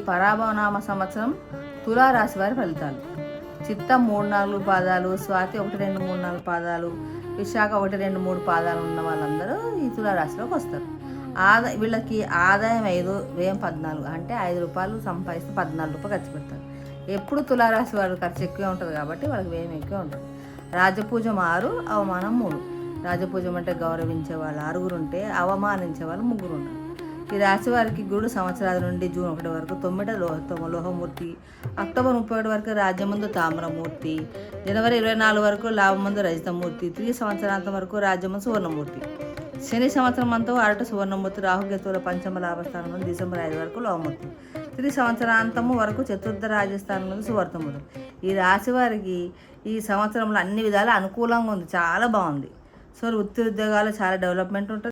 పరాభవనామ సంవత్సరం తులారాశి వారి ఫలితాలు. చిత్తం 3-4 పాదాలు, స్వాతి 1-2-3-4 పాదాలు, విశాఖ 1-2-3 పాదాలు ఉన్న వాళ్ళందరూ ఈ తులారాశిలోకి వస్తారు. వీళ్ళకి ఆదాయం 5, వ్యయం 14. అంటే 5 రూపాయలు సంపాదిస్తే 14 రూపాయలు ఖర్చు పెడతారు. ఎప్పుడు తులారాశి వారు ఖర్చు ఎక్కువే ఉంటుంది కాబట్టి వాళ్ళకి వ్యయం ఎక్కువే ఉంటుంది. రాజపూజం 6, అవమానం 3. రాజపూజం అంటే గౌరవించే వాళ్ళు 6 ఉంటే అవమానించే వాళ్ళు 3 ఉంటారు. ఈ రాశి వారికి గురుడు సంవత్సరాల నుండి జూన్ 1 వరకు 9 లోహమూర్తి, అక్టోబర్ 31 వరకు రాజ్యమందు తామ్రమూర్తి, జనవరి 24 వరకు లాభమందు రజితమూర్తి, తిరిగి సంవత్సరాంతం వరకు రాజ్యమందు సువర్ణమూర్తి. శని సంవత్సరం అంతా అరట సువర్ణమూర్తి, రాహుకేతువుల పంచమ లాభస్థానం నుండి డిసెంబర్ 5 వరకు లోహమూర్తి, తిరిగి సంవత్సరాంతము వరకు చతుర్థ రాజస్థానం నుండి సువర్ణమూర్తి. ఈ రాశి వారికి ఈ సంవత్సరంలో అన్ని విధాలు అనుకూలంగా ఉంది, చాలా బాగుంది. సో వృత్తి ఉద్యోగాలు చాలా డెవలప్మెంట్ ఉంటుంది.